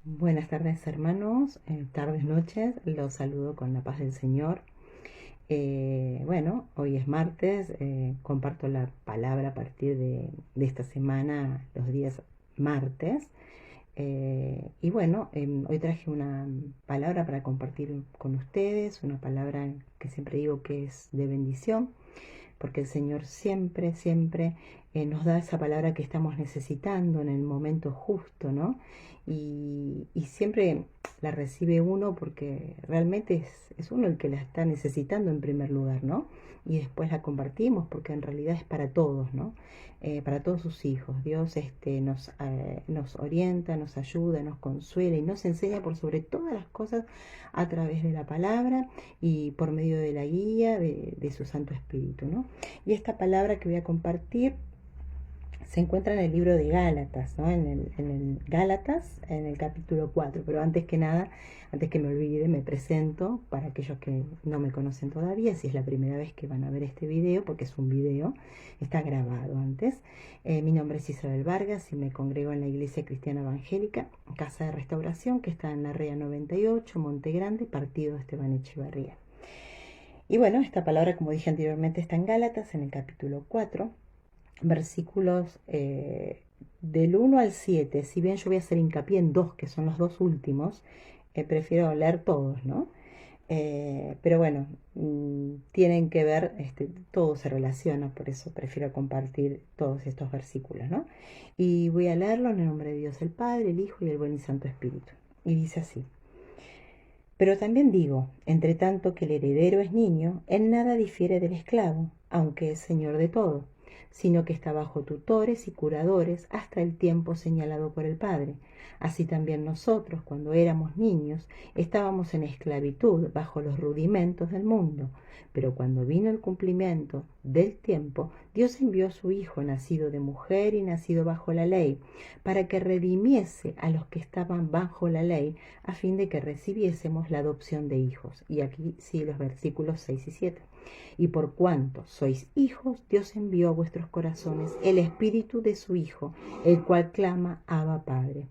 Buenas tardes hermanos, tardes, noches, los saludo con la paz del Señor. Bueno, hoy es martes, comparto la palabra a partir de esta semana, los días martes. Y bueno, hoy traje una palabra para compartir con ustedes, una palabra que siempre digo que es de bendición, porque el Señor siempre, siempre nos da esa palabra que estamos necesitando en el momento justo, ¿no? Y siempre la recibe uno porque realmente es uno el que la está necesitando en primer lugar, ¿no? Y después la compartimos porque en realidad es para todos, ¿no? Para todos sus hijos. Dios nos orienta, nos ayuda, nos consuela y nos enseña por sobre todas las cosas a través de la palabra y por medio de la guía de su Santo Espíritu, ¿no? Y esta palabra que voy a compartir se encuentra en el libro de Gálatas, ¿no? En el Gálatas, en el capítulo 4. Pero antes que nada, antes que me olvide, me presento para aquellos que no me conocen todavía, si es la primera vez que van a ver este video, porque es un video, está grabado antes. Mi nombre es Isabel Vargas y me congrego en la Iglesia Cristiana Evangélica, Casa de Restauración, que está en la Rea 98, Monte Grande, partido de Esteban Echevarría. Y bueno, esta palabra, como dije anteriormente, está en Gálatas, en el capítulo 4, versículos del 1 al 7. Si bien yo voy a hacer hincapié en dos, que son los dos últimos, prefiero leer todos, ¿no? Pero bueno, tienen que ver, todo se relaciona, por eso prefiero compartir todos estos versículos, ¿no? Y voy a leerlo en el nombre de Dios el Padre, el Hijo y el Buen y Santo Espíritu. Y dice así: pero también digo, entre tanto que el heredero es niño, en nada difiere del esclavo, aunque es señor de todo, sino que está bajo tutores y curadores hasta el tiempo señalado por el Padre. Así también nosotros, cuando éramos niños, estábamos en esclavitud bajo los rudimentos del mundo. Pero cuando vino el cumplimiento del tiempo, Dios envió a su Hijo, nacido de mujer y nacido bajo la ley, para que redimiese a los que estaban bajo la ley, a fin de que recibiésemos la adopción de hijos. Y aquí sí los versículos 6 y 7. Y por cuanto sois hijos, Dios envió a vuestros corazones el espíritu de su Hijo, el cual clama: Abba, Padre.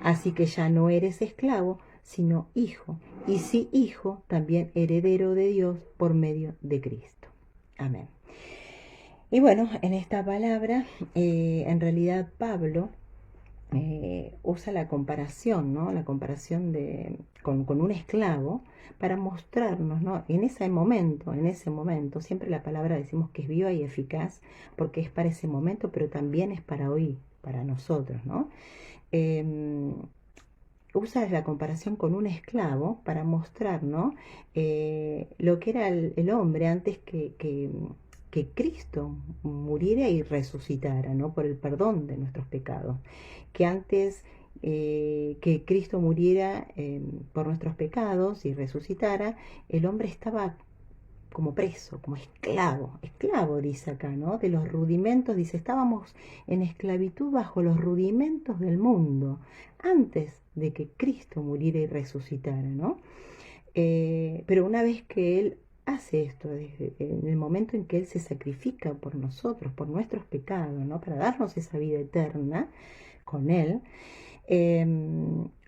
Así que ya no eres esclavo, sino hijo, y si hijo, también heredero de Dios por medio de Cristo. Amén. Y bueno, en esta palabra, en realidad Pablo usa la comparación, ¿no? La comparación con un esclavo para mostrarnos, ¿no? En ese momento, siempre la palabra decimos que es viva y eficaz porque es para ese momento, pero también es para hoy, para nosotros, ¿no? Eh, Usa la comparación con un esclavo para mostrar, ¿no? Lo que era el hombre antes que Cristo muriera y resucitara, ¿no? Por el perdón de nuestros pecados. Que antes que Cristo muriera por nuestros pecados y resucitara, el hombre estaba como preso, como esclavo, esclavo dice acá, ¿no? De los rudimentos, dice, estábamos en esclavitud bajo los rudimentos del mundo, antes de que Cristo muriera y resucitara, ¿no? Pero una vez que Él hace esto, desde en el momento en que Él se sacrifica por nosotros, por nuestros pecados, ¿no? Para darnos esa vida eterna con Él,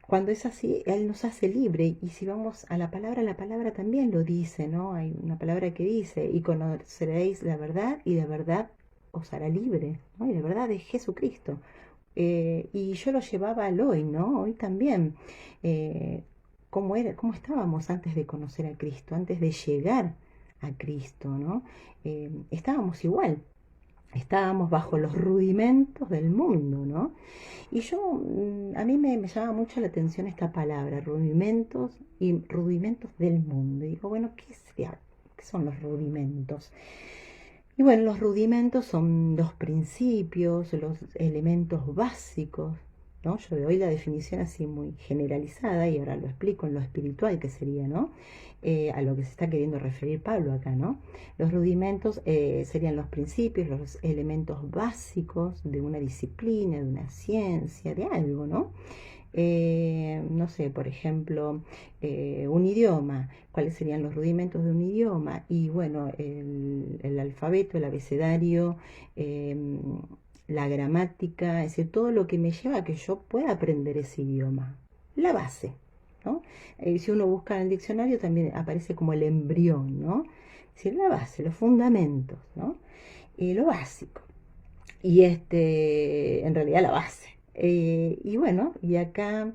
cuando es así, Él nos hace libre. Y si vamos a la palabra también lo dice, ¿no? Hay una palabra que dice: y conoceréis la verdad, y la verdad os hará libre, ¿no? Y la verdad es Jesucristo. Y yo lo llevaba al hoy, ¿no? Hoy también. Eh, cómo estábamos antes de conocer a Cristo, antes de llegar a Cristo, ¿no? Estábamos igual. Estábamos bajo los rudimentos del mundo, ¿no? Y a mí me llama mucho la atención esta palabra, rudimentos y rudimentos del mundo. Y digo, bueno, ¿qué son los rudimentos? Y bueno, los rudimentos son los principios, los elementos básicos, ¿no? Yo doy la definición así muy generalizada y ahora lo explico en lo espiritual que sería, ¿no? A lo que se está queriendo referir Pablo acá, ¿no? Los rudimentos serían los principios, los elementos básicos de una disciplina, de una ciencia, de algo, ¿no? No sé, por ejemplo, un idioma, cuáles serían los rudimentos de un idioma, y bueno, el alfabeto, el abecedario, la gramática, es decir, todo lo que me lleva a que yo pueda aprender ese idioma, la base, ¿no? Si uno busca en el diccionario también aparece como el embrión, ¿no? Es decir, la base, los fundamentos, ¿no? Lo básico. Y en realidad la base. Y bueno, y acá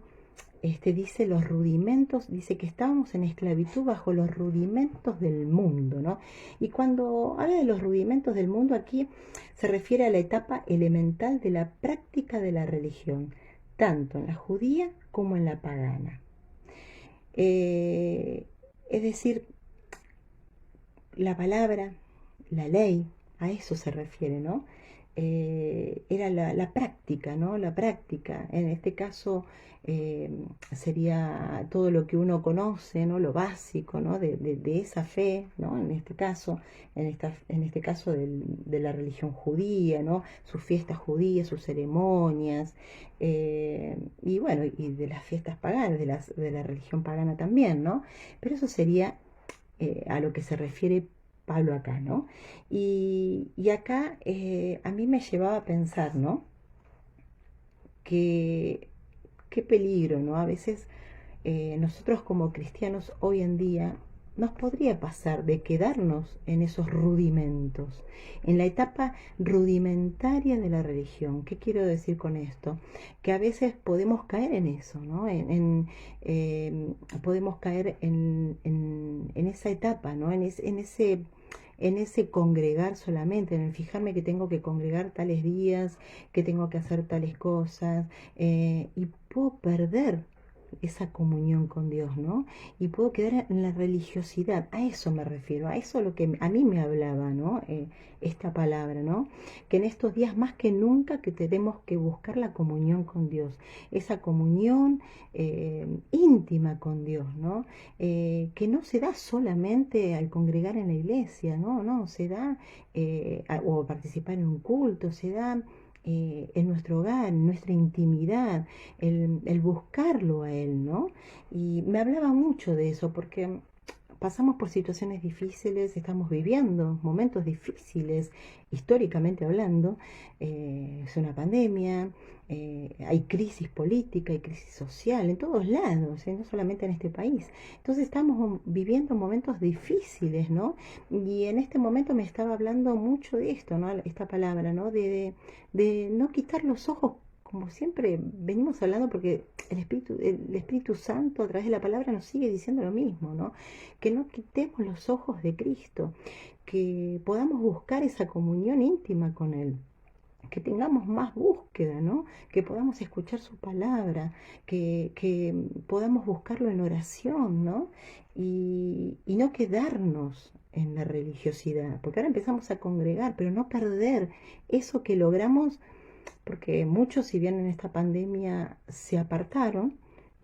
dice los rudimentos, dice que estábamos en esclavitud bajo los rudimentos del mundo, ¿no? Y cuando habla de los rudimentos del mundo aquí se refiere a la etapa elemental de la práctica de la religión, tanto en la judía como en la pagana. Es decir, la palabra, la ley, a eso se refiere, ¿no? Era la práctica, ¿no? La práctica, en este caso sería todo lo que uno conoce, ¿no? Lo básico, ¿no? De esa fe, ¿no? En este caso de la religión judía, ¿no? Sus fiestas judías, sus ceremonias, y bueno, y de las fiestas paganas, de la religión pagana también, ¿no? Pero eso sería a lo que se refiere Pablo acá, ¿no? Y acá a mí me llevaba a pensar, ¿no? Que qué peligro, ¿no? A veces nosotros como cristianos hoy en día nos podría pasar de quedarnos en esos rudimentos, en la etapa rudimentaria de la religión. ¿Qué quiero decir con esto? Que a veces podemos caer en eso, ¿no? Podemos caer en esa etapa, ¿no? En ese congregar solamente, en el fijarme que tengo que congregar tales días, que tengo que hacer tales cosas, y puedo perder esa comunión con Dios, ¿no? Y puedo quedar en la religiosidad, a eso me refiero, a eso lo que a mí me hablaba, ¿no? Esta palabra, ¿no? Que en estos días más que nunca que tenemos que buscar la comunión con Dios, esa comunión íntima con Dios, ¿no? Que no se da solamente al congregar en la iglesia, ¿no? No, se da, o participar en un culto, se da en nuestro hogar, en nuestra intimidad, el buscarlo a Él, ¿no? Y me hablaba mucho de eso porque pasamos por situaciones difíciles, estamos viviendo momentos difíciles, históricamente hablando, es una pandemia, hay crisis política, hay crisis social en todos lados, no solamente en este país. Entonces estamos viviendo momentos difíciles, ¿no? Y en este momento me estaba hablando mucho de esto, ¿no? Esta palabra, ¿no? De no quitar los ojos como siempre venimos hablando, porque el Espíritu Santo a través de la palabra nos sigue diciendo lo mismo, ¿no? Que no quitemos los ojos de Cristo, que podamos buscar esa comunión íntima con Él, que tengamos más búsqueda, ¿no? Que podamos escuchar su palabra, que podamos buscarlo en oración, ¿no? Y no quedarnos en la religiosidad, porque ahora empezamos a congregar, pero no perder eso que logramos, porque muchos, si bien en esta pandemia se apartaron,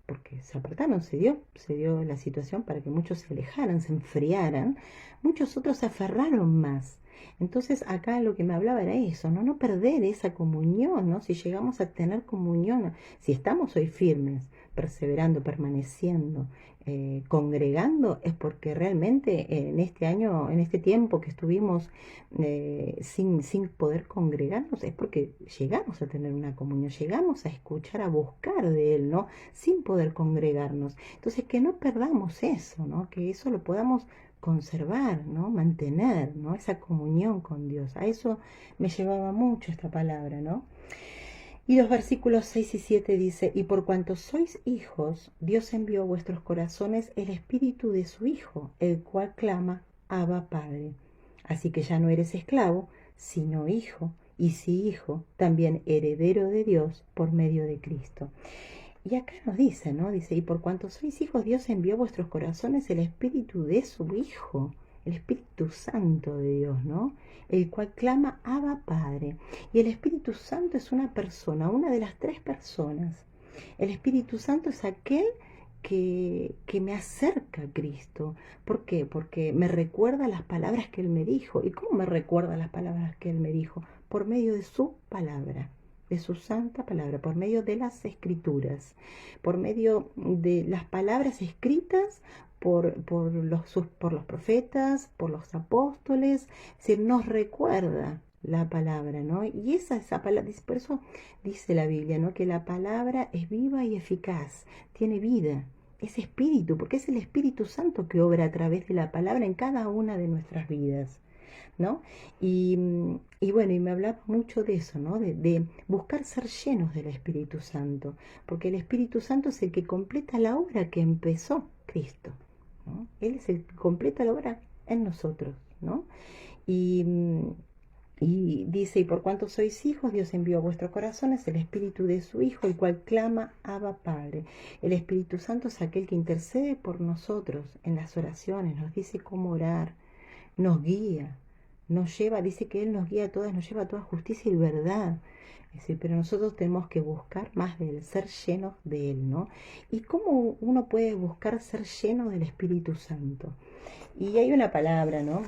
porque se apartaron, se dio la situación para que muchos se alejaran, se enfriaran, muchos otros se aferraron más. Entonces acá lo que me hablaba era eso, ¿no? No perder esa comunión, ¿no? Si llegamos a tener comunión, si estamos hoy firmes, perseverando, permaneciendo, congregando, es porque realmente en este año, en este tiempo que estuvimos sin poder congregarnos, es porque llegamos a tener una comunión, llegamos a escuchar, a buscar de Él, ¿no? Sin poder congregarnos. Entonces, que no perdamos eso, ¿no? Que eso lo podamos conservar, ¿no? Mantener, ¿no? Esa comunión con Dios. A eso me llevaba mucho esta palabra, ¿no? Y los versículos 6 y 7 dice, y por cuanto sois hijos, Dios envió a vuestros corazones el espíritu de su Hijo, el cual clama, Abba Padre. Así que ya no eres esclavo, sino hijo, y si hijo, también heredero de Dios por medio de Cristo. Y acá nos dice, ¿no? Dice, y por cuanto sois hijos, Dios envió a vuestros corazones el espíritu de su Hijo, el Espíritu Santo de Dios, ¿no? El cual clama, Abba Padre. Y el Espíritu Santo es una persona, una de las tres personas. El Espíritu Santo es aquel que me acerca a Cristo. ¿Por qué? Porque me recuerda las palabras que Él me dijo. ¿Y cómo me recuerda las palabras que Él me dijo? Por medio de su palabra, de su santa palabra, por medio de las escrituras, por medio de las palabras escritas por los profetas, por los apóstoles. Es decir, nos recuerda la palabra, ¿no? Y esa palabra, por eso dice la Biblia, ¿no? Que la palabra es viva y eficaz, tiene vida, es espíritu, porque es el Espíritu Santo que obra a través de la palabra en cada una de nuestras vidas, ¿no? Y bueno, y me hablaba mucho de eso, ¿no? De buscar ser llenos del Espíritu Santo, porque el Espíritu Santo es el que completa la obra que empezó Cristo, ¿no? Él es el que completa la obra en nosotros, ¿no? Y, y dice, y por cuanto sois hijos, Dios envió a vuestros corazones el Espíritu de su Hijo, el cual clama, Abba Padre. El Espíritu Santo es aquel que intercede por nosotros en las oraciones, nos dice cómo orar, nos guía, nos lleva, dice que Él nos guía a todas, nos lleva a toda justicia y verdad. Es decir, pero nosotros tenemos que buscar más de Él, ser llenos de Él, ¿no? ¿Y cómo uno puede buscar ser lleno del Espíritu Santo? Y hay una palabra, ¿no?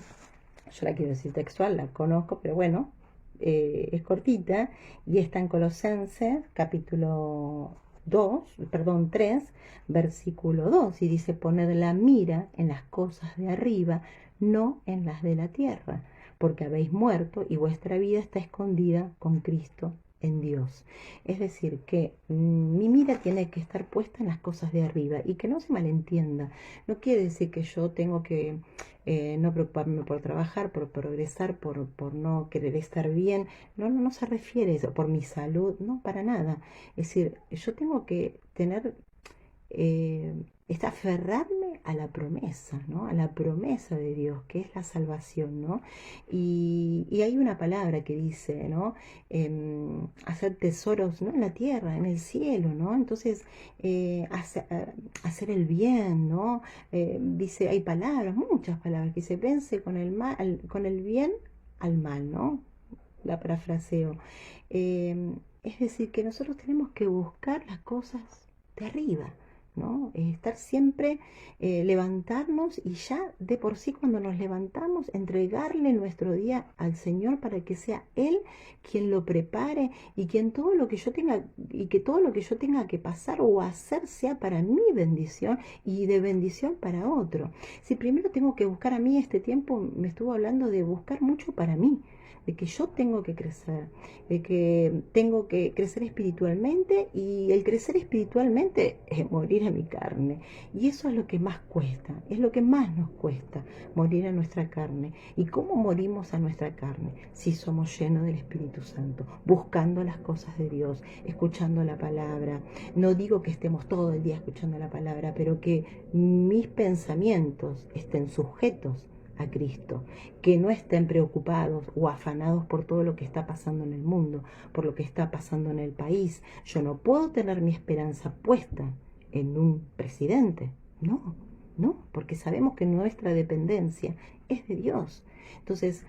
Yo la quiero decir textual, la conozco, pero bueno, es cortita y está en Colosenses capítulo 2, perdón, 3, versículo 2, y dice: poned la mira en las cosas de arriba, no en las de la tierra, porque habéis muerto y vuestra vida está escondida con Cristo en Dios. Es decir, que mi mira tiene que estar puesta en las cosas de arriba, y que no se malentienda. No quiere decir que yo tengo que no preocuparme por trabajar, por progresar, por no querer estar bien. No, no, no se refiere a eso, por mi salud, no, para nada. Es decir, yo tengo que tener, eh, aferrarme a la promesa, ¿no? A la promesa de Dios, que es la salvación, ¿no? Y hay una palabra que dice, ¿no? Hacer tesoros, ¿no? En la tierra, en el cielo, ¿no? Entonces, hacer el bien, ¿no? Dice, hay palabras, muchas palabras, que se vence con el mal, con el bien al mal, ¿no? La parafraseo. Es decir, que nosotros tenemos que buscar las cosas de arriba, ¿no? Estar siempre, levantarnos, y ya de por sí, cuando nos levantamos, entregarle nuestro día al Señor para que sea Él quien lo prepare, y quien todo lo que yo tenga, y que todo lo que yo tenga que pasar o hacer sea para mi bendición y de bendición para otro. Si primero tengo que buscar a mí, este tiempo me estuvo hablando de buscar mucho para mí, de que yo tengo que crecer, de que tengo que crecer espiritualmente, y el crecer espiritualmente es morir a mi carne. Y eso es lo que más cuesta, es lo que más nos cuesta, morir a nuestra carne. ¿Y cómo morimos a nuestra carne? Si somos llenos del Espíritu Santo, buscando las cosas de Dios, escuchando la palabra. No digo que estemos todo el día escuchando la palabra, pero que mis pensamientos estén sujetos a Cristo, que no estén preocupados o afanados por todo lo que está pasando en el mundo, por lo que está pasando en el país. Yo no puedo tener mi esperanza puesta en un presidente, no, no, porque sabemos que nuestra dependencia es de Dios. Entonces,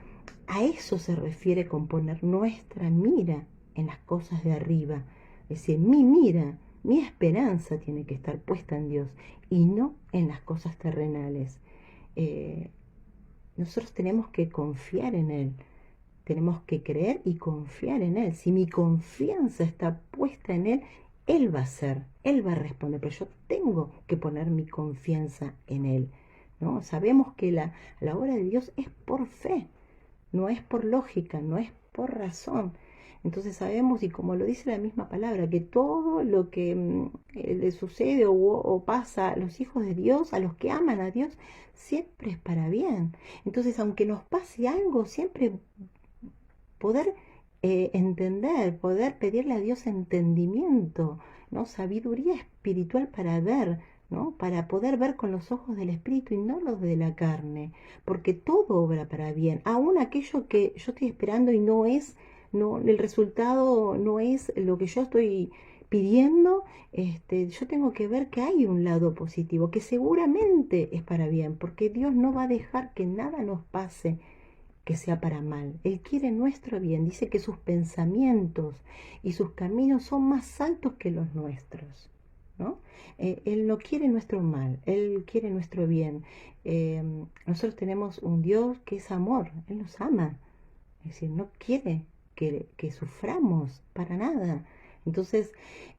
a eso se refiere con poner nuestra mira en las cosas de arriba. Es decir, mi mira, mi esperanza tiene que estar puesta en Dios y no en las cosas terrenales. Eh, Nosotros tenemos que confiar en Él, tenemos que creer y confiar en Él. Si mi confianza está puesta en Él, Él va a hacer, Él va a responder, pero yo tengo que poner mi confianza en Él, ¿no? Sabemos que la obra de Dios es por fe, no es por lógica, no es por razón. Entonces sabemos, y como lo dice la misma palabra, que todo lo que le sucede o pasa a los hijos de Dios, a los que aman a Dios, siempre es para bien. Entonces, aunque nos pase algo, siempre poder entender, poder pedirle a Dios entendimiento, ¿no? Sabiduría espiritual para ver, ¿no? Para poder ver con los ojos del Espíritu y no los de la carne, porque todo obra para bien, aún aquello que yo estoy esperando y no es, no, el resultado no es lo que yo estoy pidiendo. Yo tengo que ver que hay un lado positivo, que seguramente es para bien, porque Dios no va a dejar que nada nos pase que sea para mal. Él quiere nuestro bien. Dice que sus pensamientos y sus caminos son más altos que los nuestros, ¿no? Él no quiere nuestro mal, Él quiere nuestro bien. Nosotros tenemos un Dios que es amor, Él nos ama. Es decir, no quiere que suframos para nada. Entonces,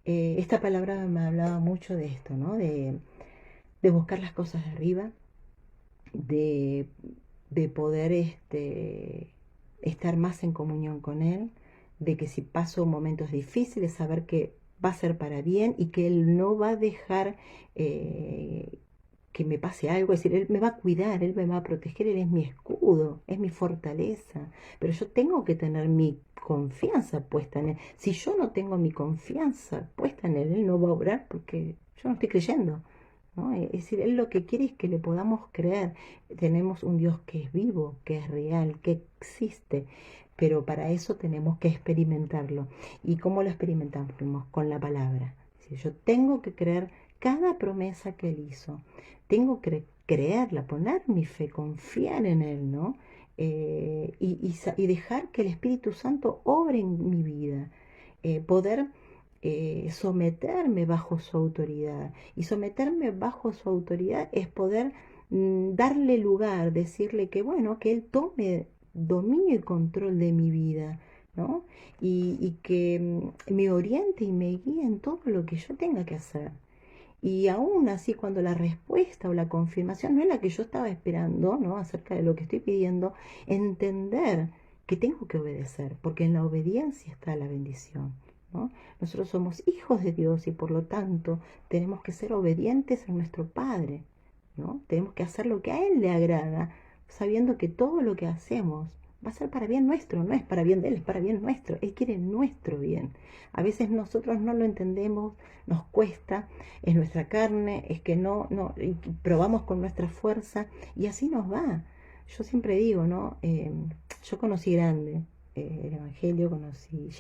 esta palabra me hablaba mucho de esto, ¿no? De buscar las cosas de arriba, de, de poder, estar más en comunión con Él, de que si paso momentos difíciles, saber que va a ser para bien y que Él no va a dejar que me pase algo, es decir, Él me va a cuidar, Él me va a proteger, Él es mi escudo, es mi fortaleza, pero yo tengo que tener mi confianza puesta en Él. Si yo no tengo mi confianza puesta en Él, Él no va a obrar porque yo no estoy creyendo. ¿No? Es decir, Él lo que quiere es que le podamos creer. Tenemos un Dios que es vivo, que es real, que existe, pero para eso tenemos que experimentarlo. ¿Y cómo lo experimentamos? Con la palabra. Si yo tengo que creer cada promesa que Él hizo, tengo que creerla, poner mi fe, confiar en Él, ¿no? Y dejar que el Espíritu Santo obre en mi vida, poder someterme bajo su autoridad. Y someterme bajo su autoridad es poder darle lugar, decirle que bueno, que Él tome dominio y control de mi vida, ¿no? Y que me oriente y me guíe en todo lo que yo tenga que hacer. Y aún así, cuando la respuesta o la confirmación no es la que yo estaba esperando, ¿no? Acerca de lo que estoy pidiendo, entender que tengo que obedecer, porque en la obediencia está la bendición, ¿no? Nosotros somos hijos de Dios y por lo tanto tenemos que ser obedientes a nuestro Padre, ¿no? Tenemos que hacer lo que a Él le agrada, sabiendo que todo lo que hacemos va a ser para bien nuestro, no es para bien de Él, es para bien nuestro. Él quiere nuestro bien. A veces nosotros no lo entendemos, nos cuesta, es nuestra carne, es que y probamos con nuestra fuerza y así nos va. Yo siempre digo, ¿no? Yo conocí grande el Evangelio,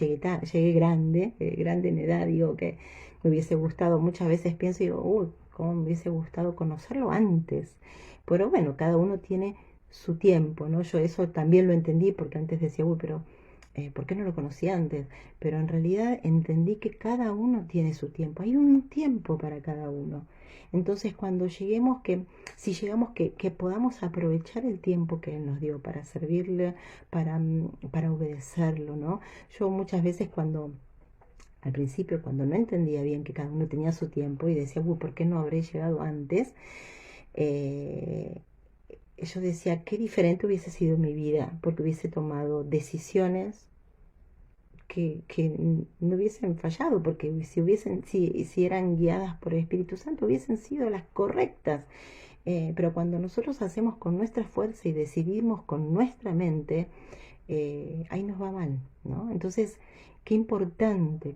llegué grande, grande en edad, digo que me hubiese gustado, muchas veces pienso y digo, uy, cómo me hubiese gustado conocerlo antes. Pero bueno, cada uno tiene su tiempo, ¿no? Yo eso también lo entendí porque antes decía, uy, pero ¿por qué no lo conocí antes? Pero en realidad entendí que cada uno tiene su tiempo, hay un tiempo para cada uno. Entonces cuando lleguemos, si llegamos que podamos aprovechar el tiempo que Él nos dio para servirle, para obedecerlo, ¿no? Yo muchas veces al principio, cuando no entendía bien que cada uno tenía su tiempo y decía, uy, ¿por qué no habré llegado antes? Eh, yo decía, qué diferente hubiese sido mi vida, porque hubiese tomado decisiones que no hubiesen fallado, porque si eran guiadas por el Espíritu Santo, hubiesen sido las correctas. Pero cuando nosotros hacemos con nuestra fuerza y decidimos con nuestra mente, ahí nos va mal, ¿no? Entonces, qué importante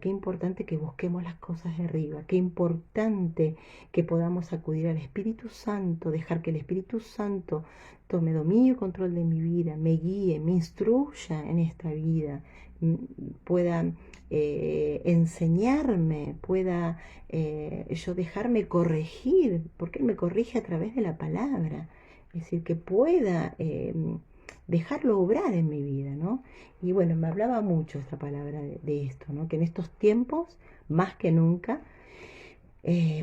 que busquemos las cosas de arriba, qué importante que podamos acudir al Espíritu Santo, dejar que el Espíritu Santo tome dominio y control de mi vida, me guíe, me instruya en esta vida, pueda enseñarme, pueda yo dejarme corregir, porque Él me corrige a través de la palabra, es decir, que pueda dejarlo obrar en mi vida, ¿no? Y bueno, me hablaba mucho esta palabra de esto, ¿no? Que en estos tiempos, más que nunca,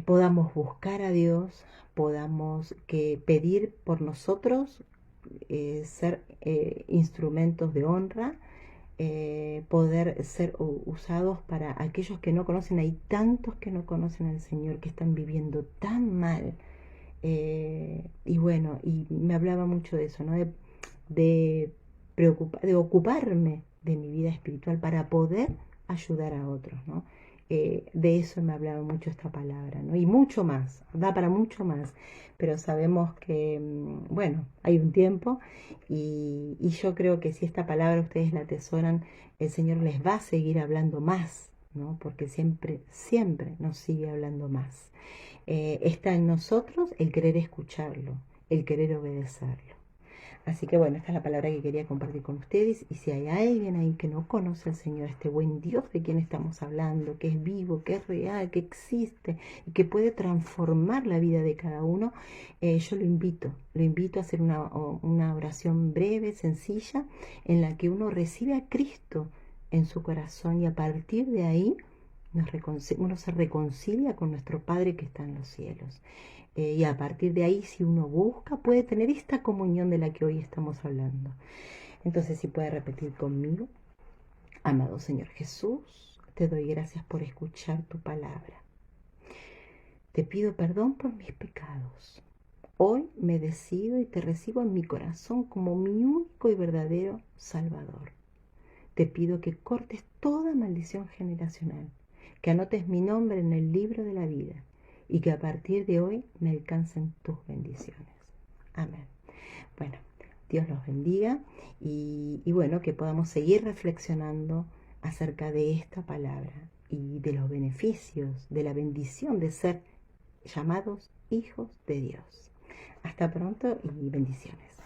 podamos buscar a Dios, podamos pedir por nosotros, ser instrumentos de honra, poder ser usados para aquellos que no conocen. Hay tantos que no conocen al Señor, que están viviendo tan mal. Y bueno, y me hablaba mucho de eso, ¿no? De de ocuparme de mi vida espiritual para poder ayudar a otros, ¿no? De eso me hablaba mucho esta palabra, ¿no? Y mucho más, da para mucho más, pero sabemos que, bueno, hay un tiempo y yo creo que si esta palabra ustedes la atesoran, el Señor les va a seguir hablando más, ¿no? Porque siempre, siempre nos sigue hablando más. Está en nosotros el querer escucharlo, el querer obedecerlo. Así que bueno, esta es la palabra que quería compartir con ustedes. Y si hay alguien ahí que no conoce al Señor, este buen Dios de quien estamos hablando, que es vivo, que es real, que existe y que puede transformar la vida de cada uno, yo lo invito a hacer una oración breve, sencilla, en la que uno recibe a Cristo en su corazón y a partir de ahí uno se reconcilia con nuestro Padre que está en los cielos. Y a partir de ahí, si uno busca, puede tener esta comunión de la que hoy estamos hablando. Entonces, si puede repetir conmigo, amado Señor Jesús, te doy gracias por escuchar tu palabra. Te pido perdón por mis pecados. Hoy me decido y te recibo en mi corazón como mi único y verdadero Salvador. Te pido que cortes toda maldición generacional, que anotes mi nombre en el libro de la vida y que a partir de hoy me alcancen tus bendiciones. Amén. Bueno, Dios los bendiga y bueno, que podamos seguir reflexionando acerca de esta palabra y de los beneficios, de la bendición de ser llamados hijos de Dios. Hasta pronto y bendiciones.